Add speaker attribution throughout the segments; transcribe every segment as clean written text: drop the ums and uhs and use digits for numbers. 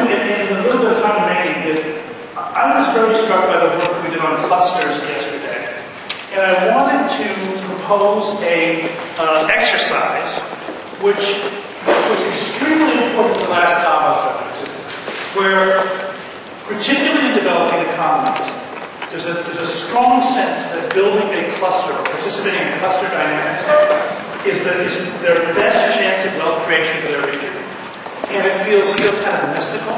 Speaker 1: in the little bit of time remaining, is I was very struck by the work we did on clusters yesterday. And I wanted to propose a exercise which was extremely important to last Davos studies, where, particularly in developing economies, there's a strong sense that building a cluster, or participating in cluster dynamics, is their best chance of wealth creation for their region. And it feels still kind of mystical.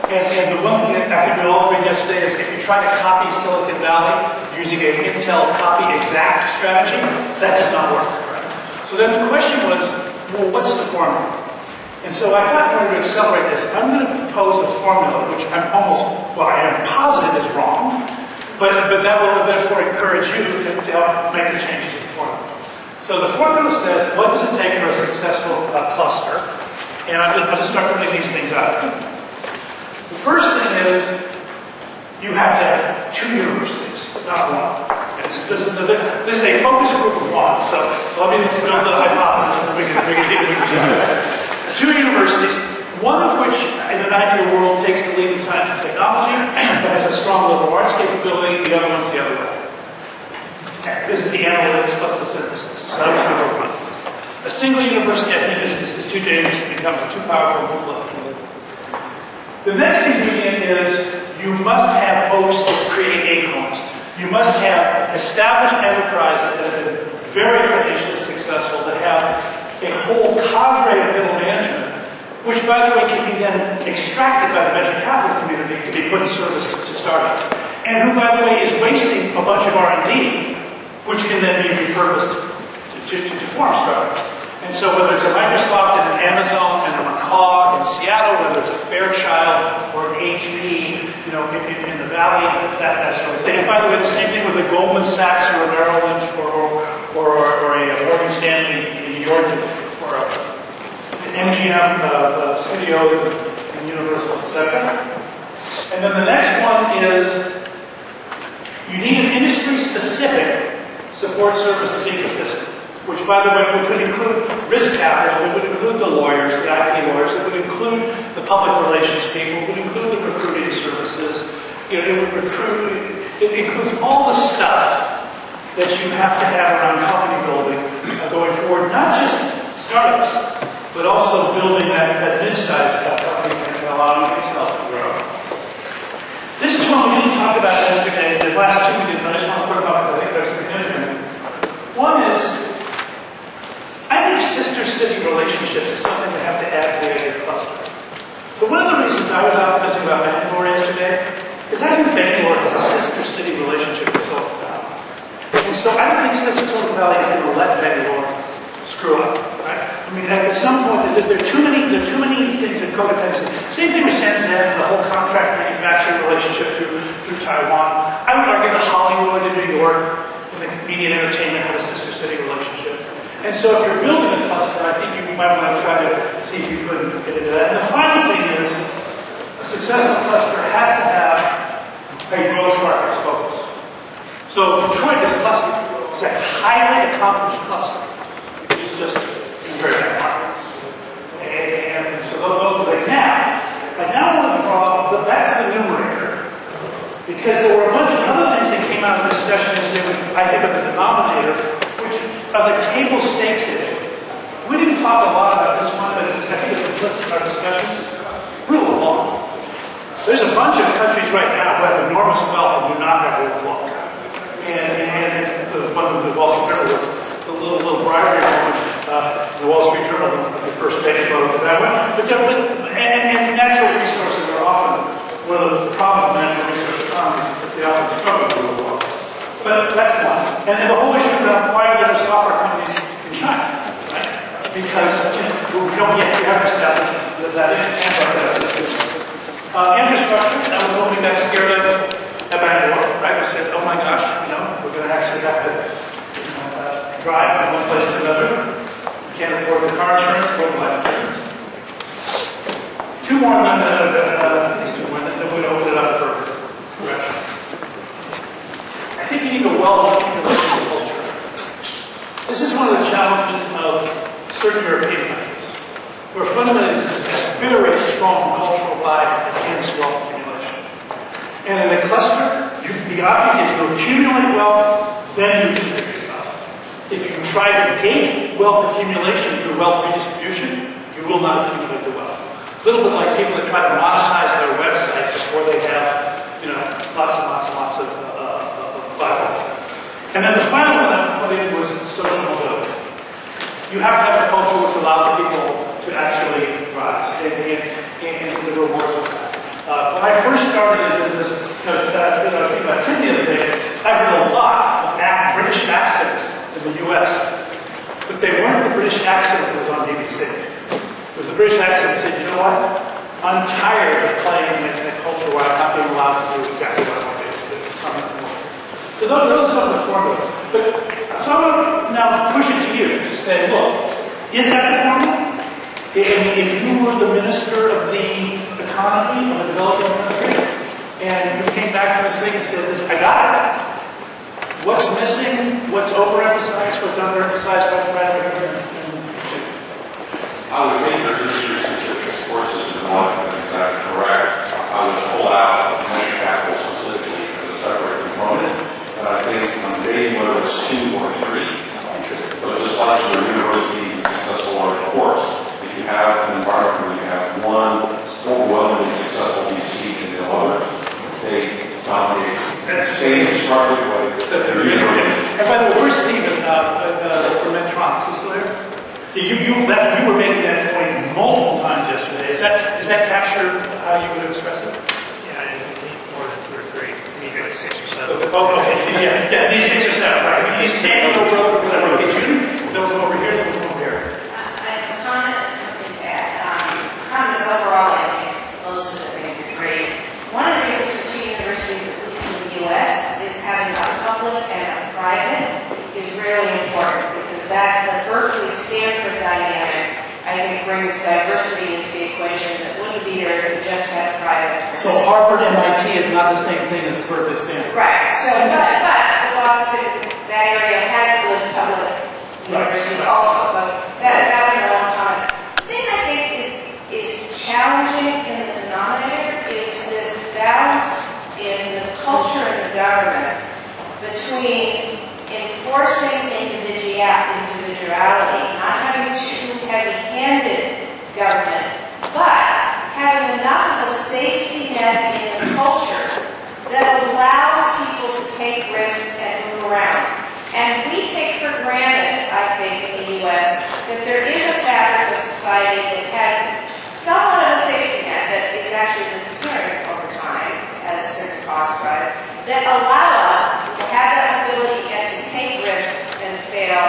Speaker 1: And the one thing that I think we all agreed yesterday is if you try to copy Silicon Valley using an Intel copy exact strategy, that does not work. So then the question was, well, what's the formula? And so I thought in order to accelerate this, I'm going to propose a formula which I am positive is wrong, but that will therefore encourage you to help make the changes in the formula. So the formula says, what does it take for a successful cluster? And I'll just start putting these things out. The first thing is, you have to have 2 universities, not one. This is a focus group of 1, so let me build a hypothesis and we can do 2 universities, one of which in an ideal world takes the lead in science and technology, but has a strong liberal arts capability, the other one's the other way. This is the analytics plus the synthesis. So that was number 1. A single university, I think, is too dangerous, it becomes too powerful. The next ingredient is you must have hosts of creating acorns. You must have established enterprises that have been very financially successful, that have a whole cadre of middle management, which, by the way, can be then extracted by the venture capital community to be put in service to startups, and who, by the way, is wasting a bunch of R&D, which can then be repurposed to form startups. And so whether it's a Microsoft and an Amazon and a Macaw in Seattle, whether it's a Fairchild or an HP, in the Valley, that sort of thing. And by the way, the same thing with a Goldman Sachs or a Merrill Lynch or a Morgan Stanley in New York, or an MGM Studios and Universal, etc. And then the next one is you need an industry-specific support services ecosystem. Which, by the way, would include risk capital, it would include the lawyers, the IP lawyers, it would include the public relations people, it would include the recruiting services, it includes all the stuff that you have to have around company building going forward, not just startups, but also building that mid-sized company and allowing itself to grow. This is one we didn't talk about yesterday, the last 2 we did, but I just want to put them up because I think they're significant. One is, I think sister city relationships is something we have to add to a cluster. So one of the reasons I was optimistic about Bangalore yesterday is I think Bangalore is a sister city relationship with Silicon Valley. And so I don't think Silicon Valley is going to let Bangalore screw up. Right? I mean, at some point, there are too many things in codependency. Same thing with Shenzhen, the whole contract manufacturing relationship through Taiwan. I would argue that Hollywood and New York and the media and entertainment have a sister city relationship. And so if you're building a cluster, I think you might want to try to see if you could get into that. And the final thing is, a successful cluster has to have a growth markets focus. So Detroit is a cluster. It's a highly accomplished cluster, which is just a very bad market. And so those are the now. I now want to draw that's the numerator, because there were a bunch of other things that came out of this session yesterday, which I think are the denominator, which are the table stakes issue. We didn't talk a lot about this one, but I think it's implicit in our discussions. Rule of law. There's a bunch of countries right now who have enormous wealth and do not have rule of law. And one of the Wall Street Journal, the little bribery moment, the Wall Street Journal, the first page wrote it that way. And natural resources are often one of the problems of natural resource economies is that they often struggle with rule of law. But that's one. And then the whole issue about why are there software companies in China, right? Because we don't yet have established that issue. Infrastructure, that was one we got scared of at Bangalore, right? We said, oh my gosh, we're going to actually have to drive from one place to another. We can't afford the car insurance, or the life insurance. 2 more, these 2 more, then we're going to open it up for direction. I think you need a well-accumulated culture. This is one of the challenges of certain European countries, where fundamentally this is very strong cultural bias against wealth accumulation. And in the cluster, the object is to accumulate wealth, then you distribute wealth. If you try to gate wealth accumulation through wealth redistribution, you will not accumulate the wealth. A little bit like people that try to monetize their website before they have, lots and lots of violence. And then the final one that I put in was social mobility. You have to have a culture which allows people to actually rise and the rewards of that. When I first started in business, because I was thinking about Tim the other day, I heard a lot of British accents in the U.S., but they weren't the British accent that was on BBC. It was the British accent that said, you know what? I'm tired of playing in a culture where I'm not being allowed to do exactly what I want to do. So those are some of the formulas. So I'm going to now push it to you to say, look, is that the formula? If you were the minister of the economy of a developing country, and you came back from this thing and said, I got it. What's missing? What's overemphasized? What's underemphasized? What's right over here?
Speaker 2: I would think there's industry-specific courses development, is that correct? I would pull out venture capital specifically as a separate component, but I think on day whether it's 2 or 3, but just like your university's successful learning course, if you have an environment where you have one overwhelmingly successful VC and the other, they dominate the same instructive way that their university.
Speaker 1: And by the way, where's Stephen from Medtronic? Is he still there? You were making that point multiple times yesterday. Does that capture how you would express it?
Speaker 3: Yeah, I need more than 2 or 3. Maybe like 6 or 7.
Speaker 1: Oh, okay. Yeah, these 6 or 7, right? These 10 over whatever. Those over here, those over here.
Speaker 4: I have a comment, something to add. Comments overall, I think most of the things are great. One of the reasons for 2 universities, at least in the U.S., is having a public and a private is really important because the Berkeley-Stanford dynamic, I think, brings diversity into the equation that wouldn't be there if you just had private.
Speaker 1: So Harvard, MIT is not the same thing as Berkeley-Stanford.
Speaker 4: Right. So, but Boston, that area has good public universities also. So that would be one comment. The thing I think is challenging in the denominator is this balance in the culture and the government between enforcing individuality, not having too heavy-handed government, but having enough of a safety net in the culture that allows people to take risks and move around. And we take for granted, I think, in the U.S., that there is a fabric of society that has somewhat of a safety net that is actually disappearing over time as certain costs rise, that allow us to have that ability and to take risks and fail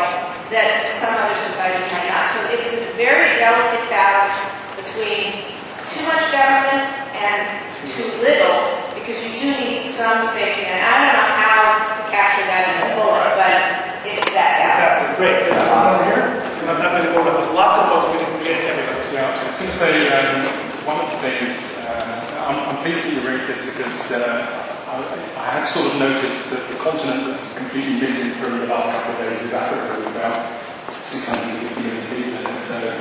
Speaker 4: that some other societies might not. So it's this very delicate balance between too much government and too little, because you do need some safety net. I don't know how to capture that in a bullet, but it's that balance.
Speaker 1: That's great. Over here, I'm not going to go over. There's lots of folks we didn't get everybody.
Speaker 5: Yeah, I was going to say one of the things. I'm pleased that you raised this because I had sort of noticed that the continent that's completely missing from the last couple of days is Africa, with about 650 million people in it.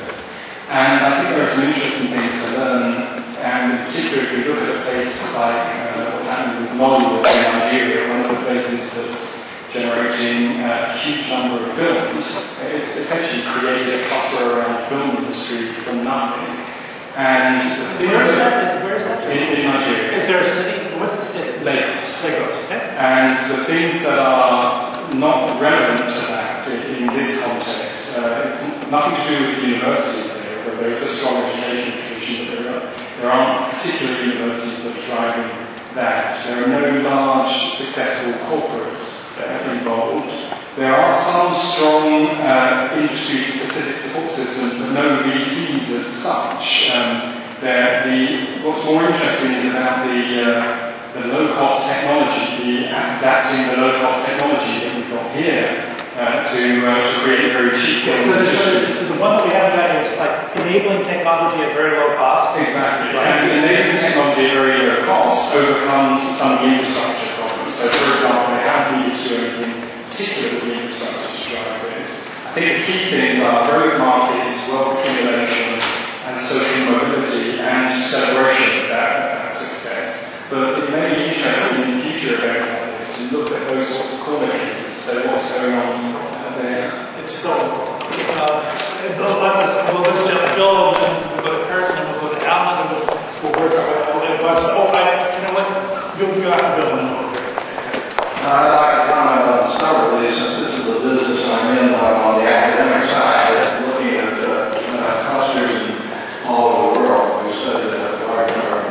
Speaker 5: And I think there are some interesting things to learn. And in particular, if you look at a place like what's happening with Nollywood in Nigeria, one of the places that's generating a huge number of films, it's essentially created a cluster around the film industry from nothing. And
Speaker 1: Where's that?
Speaker 5: In Nigeria.
Speaker 1: Is there a city? What's the city?
Speaker 5: Lagos.
Speaker 1: Okay.
Speaker 5: And the things that are not relevant to that in this context, it's nothing to do with universities there, but there is a strong education tradition, but there aren't particular universities that are driving that. There are no large, successful corporates involved. There are some strong industry-specific support systems, but no VCs as such. What's more interesting is about the low-cost technology, adapting the low-cost technology that we've got here to create very cheap things.
Speaker 1: So the one that we have today is like enabling technology at very low cost.
Speaker 5: Exactly. And enabling technology at very low cost overcomes some of the infrastructure problems. So, for example, they haven't needed to do anything particular with the infrastructure to drive this. I think the key things are growth markets, wealth accumulation, and social mobility and celebration of that success. But it may be interesting in future events like this to look at those sorts of corner cases, so what's going on there.
Speaker 1: It's so, let's Bill, we'll go to Kirk, and we'll go to Alan, and we'll work our way all the way. You know what? You'll go after Bill, and then we'll work.
Speaker 6: I'd like to comment on several of these, since this is the business I'm in. I'm on the academic side, looking at clusters all over the world. We studied that large number.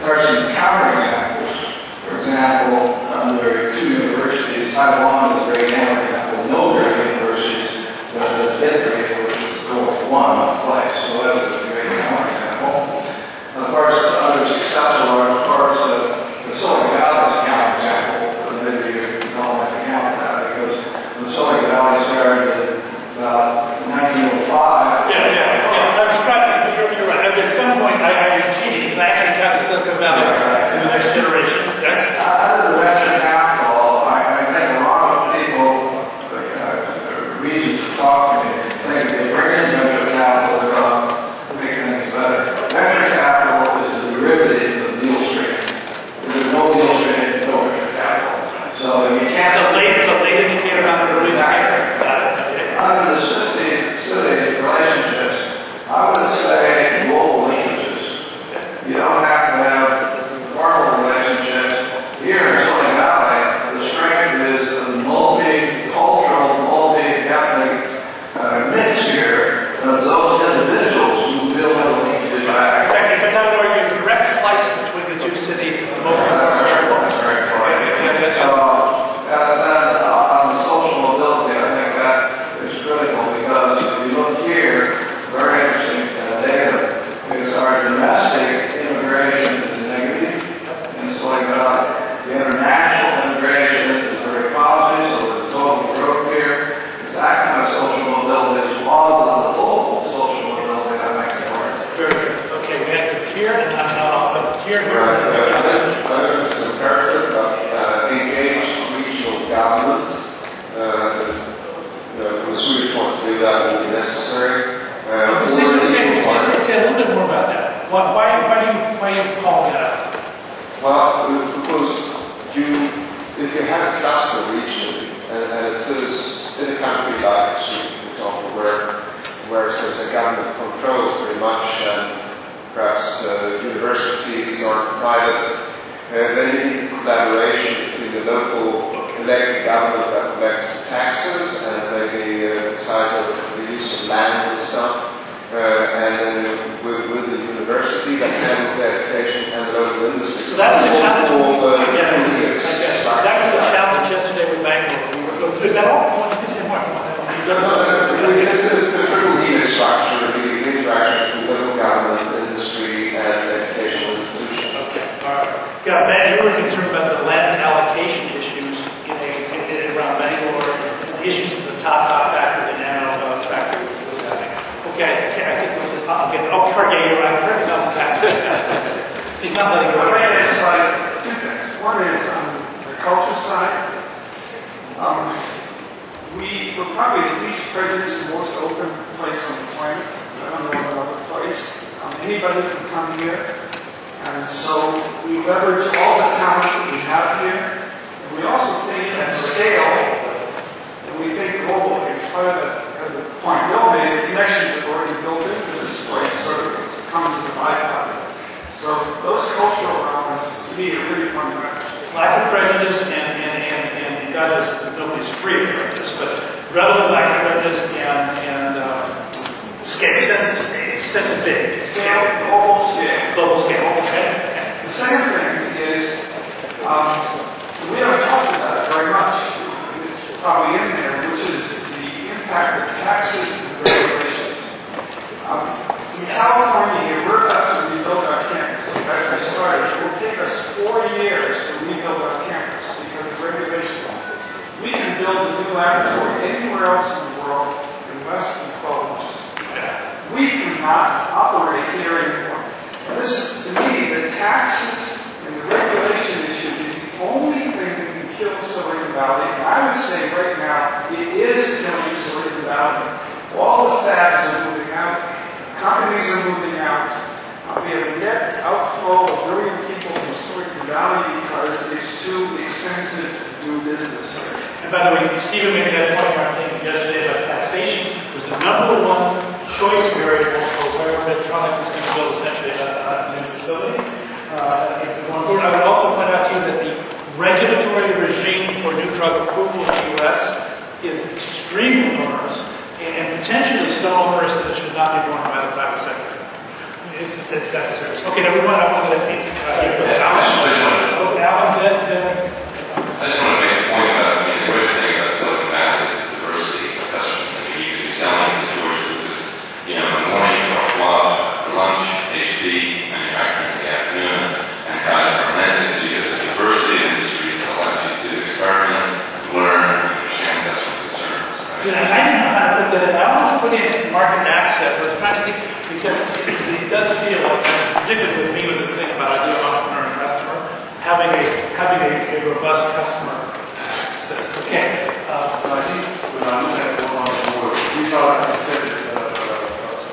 Speaker 6: There are some counterexamples. For example, there are two universities. Taiwan is a great counterexample. No great universities, but the fifth grade, which is the one place. So that's a great counterexample. Of course, other successful are, of course, the Silicon Valley is a counterexample. Maybe you can call it an account of that, because the Silicon Valley started in about 1905.
Speaker 1: Yeah. I was trying to, you're right. At some point, I was cheating, because I actually got the Silicon Valley in the next generation. Yes.
Speaker 6: Out of the venture capital, I think a lot of people, reasons to talk to me, think they bring in venture capital to make things better. Venture capital is a derivative of deal stream. There's no deal stream, no venture capital. So you can't.
Speaker 1: It's a late indicator on the early indicator.
Speaker 6: Under the city relationships, I would say global linkages. You don't have to have formal relationships. Here in Silicon Valley, the strength is the multicultural, multi-ethnic mix here of those individuals who build a linkage back.
Speaker 1: In fact, if I have direct flights between the two cities, it's the most important.
Speaker 6: On the social mobility, I think that is critical, because if you look here, very interesting data, because our domestic immigration is negative in Silicon Valley. The international immigration is very positive, so there's total growth here. It's that kind of social mobility as well as the local social mobility that makes it work.
Speaker 1: Very good. Okay, we have to here, and I'm now up here.
Speaker 2: Some character about engaged regional governments. The Swedish want to do that will be necessary.
Speaker 1: Say a little bit more about that. Why do you call that out?
Speaker 2: Well, because if you have a cluster regionally, and it is in a country like Sweden, for example, where there's a government controls very much, and perhaps universities are private, then you need collaboration between the local elected government that collects taxes and maybe decides over the use of land and stuff, and then with the university that handles the education and the local industry.
Speaker 1: So that was a challenge. That was a
Speaker 2: That
Speaker 1: challenge yesterday with Bangalore. Is that all? You want to say more?
Speaker 2: this is the triple unit structure, the interaction between local government, industry, and educational institutions.
Speaker 1: Okay, all right. Yeah, Ben, you were concerned about the land allocation issues around Bangalore, and the issues of the Tata factory, the nano factory was having. Okay, I think this is, I'll get, Cartier, you're right, Cartier, no, he's not letting go.
Speaker 7: I'd like to emphasize two things. One is on the culture side. We're probably the least prejudiced and most open place on the planet. I don't know of another place. Anybody can come here. And so we leverage all the talent that we have here. And we also think at scale, and we think globally. Part of the point Bill made, the connections that are already built into this place sort of comes as a byproduct. So those cultural elements, to me, are really fundamental.
Speaker 1: Lack of prejudice and God is, nobody's free of this, but relative lack of prejudice and scale, sense of big.
Speaker 7: Scale, global scale.
Speaker 1: Global scale, okay.
Speaker 7: The second thing is, we haven't talked about it very much, it's probably in there, which is the impact of taxes and regulations. In California, here, we're about to rebuild our campus. In fact, we started. It will take us 4 years to rebuild our campus because of regulations. We can build a new laboratory anywhere else in the world in less than 12 months. We cannot operate here anymore. This, to me, the taxes and the regulation issue is the only thing that can kill Silicon Valley. And I would say right now, it is killing Silicon Valley. All the fabs are moving out. Companies are moving out. a net outflow of a billion people from Silicon Valley because it's too expensive to do business here.
Speaker 1: And by the way, Stephen made that point in our thing yesterday about taxation was the number one choice variable for where Medtronic was going to build essentially a new facility. Going forward, I would also point out to you that the regulatory regime for new drug approval in the U.S. is extremely onerous and potentially so onerous that it should not be borne by the private sector. It's that serious. Okay, now I want to let Pete. Alan, then.
Speaker 2: I just want to make a point about, the way of saying about Silicon Valley is the diversity of customers. You could be selling to George Lucas, in the morning for Schwab, for lunch, HP, manufacturing in the afternoon, and guys are Mendes, because the diversity of industries allows you to experiment, learn, and understand customer concerns. Right?
Speaker 1: I didn't know how to put that in. I want to put in market access. I was trying to think, because it does feel like, particularly with me with this thing about idea of entrepreneur and customer, having a robust customer access. Okay.
Speaker 8: I think when I look at what on the board, these are, as I said, it's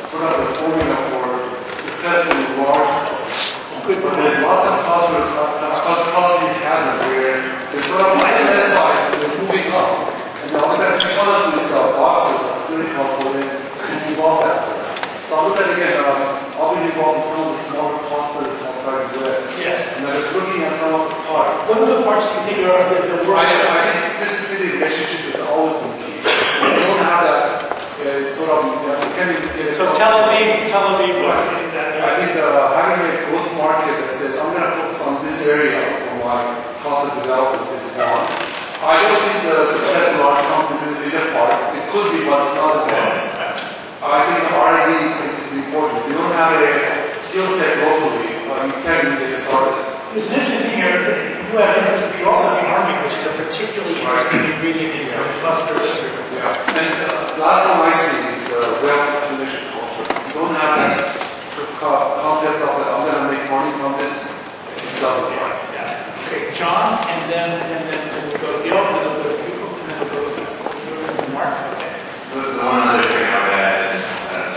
Speaker 8: sort of the formula for successful large customers.
Speaker 1: Good.
Speaker 8: But there's lots of customers, cosmic chasm where there's sort of like on that side, they're moving up. And I look at each one of these boxes, I'm really confident to move up that way. So I look at again, I'll be involved in some of the smaller clusters outside the US.
Speaker 1: Yes.
Speaker 8: And I'm just looking at some of the parts.
Speaker 1: What are the parts you think are the
Speaker 8: I
Speaker 1: worst?
Speaker 8: think it's just the relationship has always been key. You don't have that, it's sort of, it can be,
Speaker 1: So Tel Aviv, what?
Speaker 8: I think having a growth market that says, I'm going to focus on this area for my cost of development is one. I don't think the success of large companies is a part. It could be, but it's not the best. I think the R&D is important. If you don't have a skill set locally, you can't even get started.
Speaker 1: There's an interesting thing here. You have interest, but you also have the Army, which is a particularly interesting ingredient in your cluster.
Speaker 8: Yeah. And the last one I see is the wealth accumulation culture. You don't have that concept of I'm going to make money from this. It doesn't work.
Speaker 1: Yeah. Okay, John, and then we'll go to Gil, and then we'll go to you, and then we'll go to Mark. Okay.
Speaker 9: The one other thing I would add is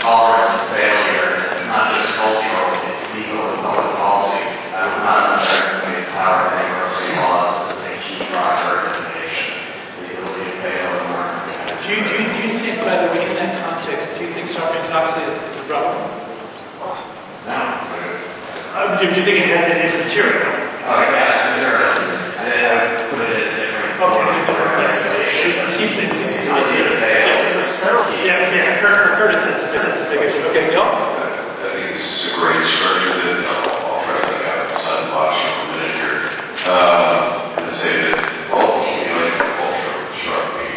Speaker 9: tolerance of failure. It's not just cultural, it's legal and public policy. I would not underestimate the power of bankruptcy laws as a key driver of innovation. The ability to fail and learn.
Speaker 1: Do you think, by the way, in that context, do you think Sarbanes-Oxley is a problem?
Speaker 9: No.
Speaker 1: Do you think it is material?
Speaker 9: Oh, yeah, it's material. I would put it in a different
Speaker 1: place. It seems yeah, Curtis, that's a big issue. Okay, Gil?
Speaker 2: I think this is a great structure that I'll try to think out outside the box for a minute here. And say that both accumulation and culture struck me.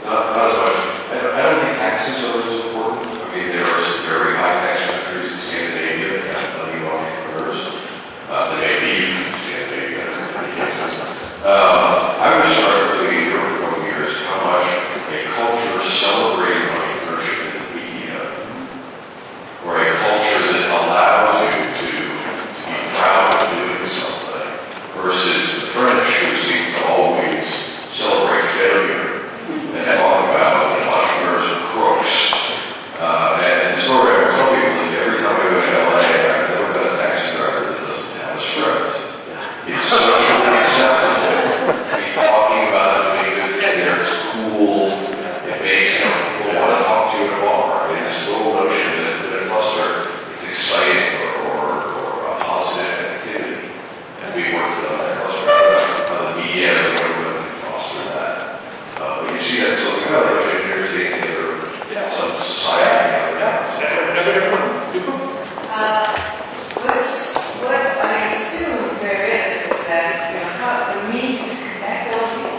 Speaker 2: Not as much. I don't think taxes are as important. I mean, there are some very high tax countries in Scandinavia that have plenty of entrepreneurs. They may leave from Scandinavia in many cases. I was struck here for 4 years how much a culture celebrating entrepreneurship in the media, or a culture that allows you to be proud of doing something, versus the French who seem to always celebrate failure and talk about entrepreneurs are crooks. And sorry, I tell people that every time I go to LA, I've never been a taxi driver that doesn't have a script. It's socially acceptable to be talking about doing business there. It's cool. It makes people want to talk to you at a bar. I mean, this little notion that in a cluster, it's exciting or a positive activity. And we worked on that cluster on the media, and we worked to foster that. But you see that Silicon Valley engineers taking together some society.
Speaker 4: What I assume there is that the means to connect all these,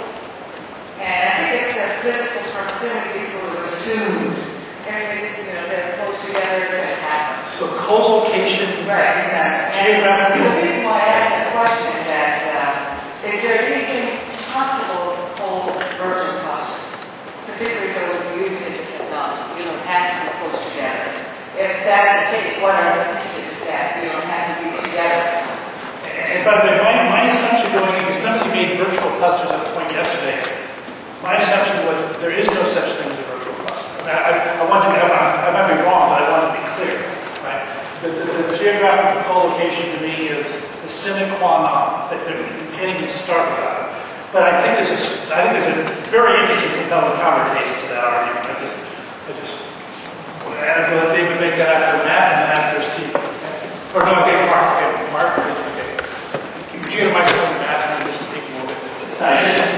Speaker 4: and I think it's that physical proximity sort of assumed. Everything's, they're close together, it's going to happen.
Speaker 1: So co-location,
Speaker 4: Right, exactly.
Speaker 1: geographic.
Speaker 4: And the reason why I asked that question is that, is there anything possible to hold virgin clusters? Particularly so if you're using the technology, you don't have to be close together. If that's the case, what are the pieces that you don't have to be together?
Speaker 1: And by the way, my assumption going into somebody made virtual clusters at a point yesterday. My assumption was there is no such thing as a virtual cluster. I want to be, I might be wrong, but I want to be clear, right? The geographical co-location to me is the sine qua non, that you can't even start without it. But I think there's a very interesting, compelling counter case to that argument. I just want to add, let David make that after Matt and then after Steve. Or no, okay, Mark. Okay, Mark, okay. Could you get a microphone to Matt and then Steve a little bit?
Speaker 10: Sorry, just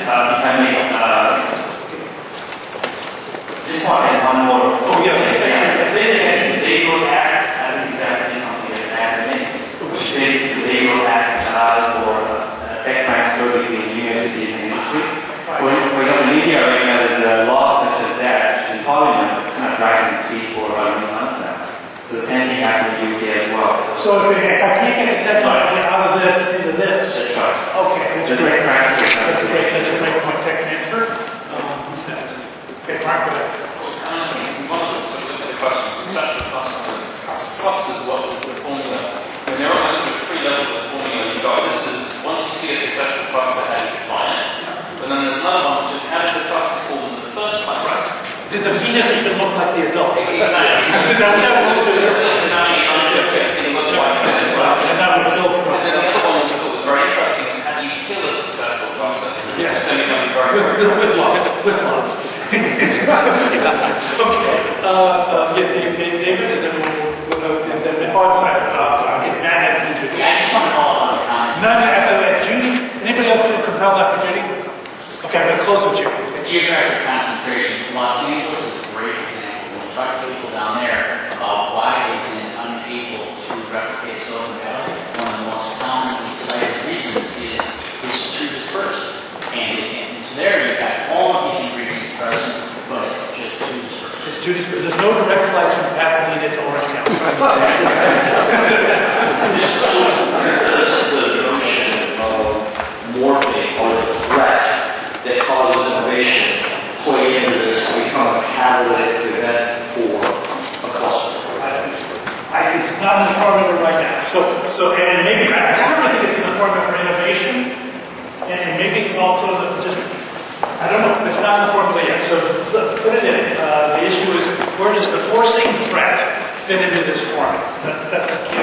Speaker 10: just want to add one more.
Speaker 1: Oh, yes.
Speaker 10: They will act as exactly something that academics, which basically they will act allows for tech transfer between universities and industry. For example, in India right now there's a law such as that, which is in Parliament, it's not driving speed for about 1 month now. So the same thing happened in the UK as well.
Speaker 1: So if I can't get a technology out of this into this.
Speaker 10: That's right.
Speaker 1: Okay, that's
Speaker 10: The
Speaker 1: great.
Speaker 10: tech transfer.
Speaker 1: That's great. That's a great point. Tech transfer. Who's next? Okay, Mark, go ahead.
Speaker 11: One of the questions, successful cluster. Clusters, what was the formula? And there are almost sort of 3 levels of formula you've got. This is, once you see a successful cluster, how do you define it? But then there's another one, which is how did the cluster form in the first place?
Speaker 1: Did the penis even look like the adult?
Speaker 11: Exactly.
Speaker 1: And that was Bill's
Speaker 11: And
Speaker 1: problem.
Speaker 11: then the other one, which I thought was very interesting, is how do you kill a successful cluster?
Speaker 1: Yes.
Speaker 11: It's going to be very
Speaker 1: With love. With love. Okay. David, and then we'll sorry. Okay, Matt has to do it.
Speaker 10: Yeah, I just want to follow up on the comment.
Speaker 1: None after Judy. Anybody else feel compelled after Judy? Okay, I'm going to close with you.
Speaker 10: Geographic concentration. Los Angeles is a great example. When we talk to people down there about why they've been unable to replicate Silicon Valley, one of the most commonly cited reasons is it's too dispersed. And so there you've got all of these ingredients present, but it's just too dispersed.
Speaker 1: It's Judy's. There's no direct flights from Pasadena to Orange County.
Speaker 9: The notion of morphing or the threat that causes innovation play into this to become a catalytic event for a cluster.
Speaker 1: It's not in the formula right now. And maybe, I certainly think it's in the formula for innovation, and maybe it's also just, I don't know, it's not in the formula yet. So put it in. The issue is, where does the forcing threat fit into this formula? Is that the key?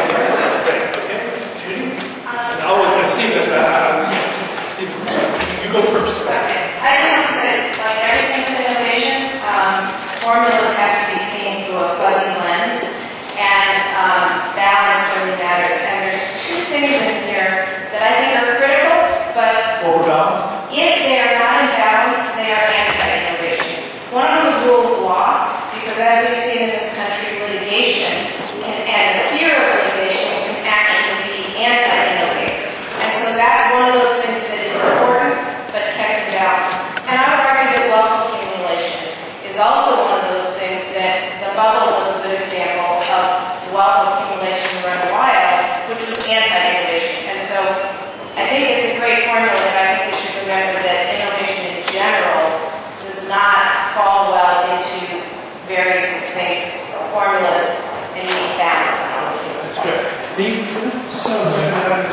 Speaker 1: Great. Okay. Judy? Steve, Steve, you go first.
Speaker 4: Okay. I just have to say, like everything with innovation, formulas have to be seen through a fuzzy lens, and balance really matters. And there's 2 things in here that I think are critical, but
Speaker 1: Overbalance?
Speaker 4: if they are not in balance, they are anti-innovation. One of them is rule of law, because as we've seen in this country, litigation and the fear of litigation can actually be anti-innovative. And so that's one of those things that is important, but kept in balance. And I would argue that wealth accumulation is also one of those things that the bubble was a good example of wealth accumulation run wild, which was anti-innovation. And so I think it's a great formula, but I think we should remember that innovation in general does not fall well into very succinct formulas and need balance.
Speaker 1: That's good. Steve?
Speaker 3: So, I'm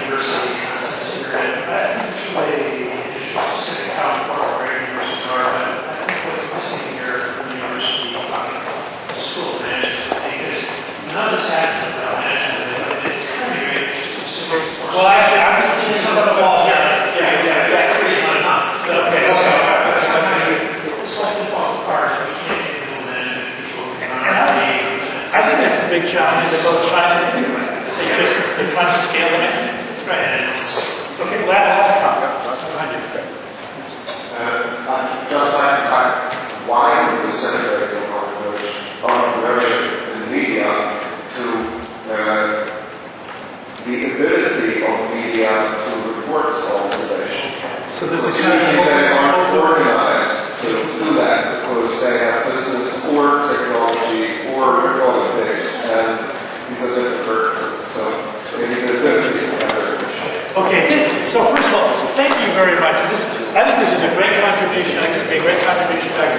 Speaker 3: university concepts here, and I think the way issues specific how important our universities are, but I think what's missing here from the university school of management is none of this happens without management, and it's kind of very specific.
Speaker 1: Well, actually, I'm just thinking some of the balls here.
Speaker 3: Yeah, 3 is not enough.
Speaker 1: Okay.
Speaker 3: This all falls apart, we can't get middle management people.
Speaker 1: I think that's the big challenge that both China and India have. They're trying to scale the message. That's right. Okay, well, that's behind you.
Speaker 12: Just like why would the Senate entrepreneurship in media to the ability of media to report on innovation?
Speaker 1: So there's a
Speaker 12: Communities that aren't organized to do that because they have business or technology or politics, and these are different verticals. So they need the ability to have their
Speaker 1: Okay, so first of all, thank you very much. I think this is a great contribution. I think it's a great contribution back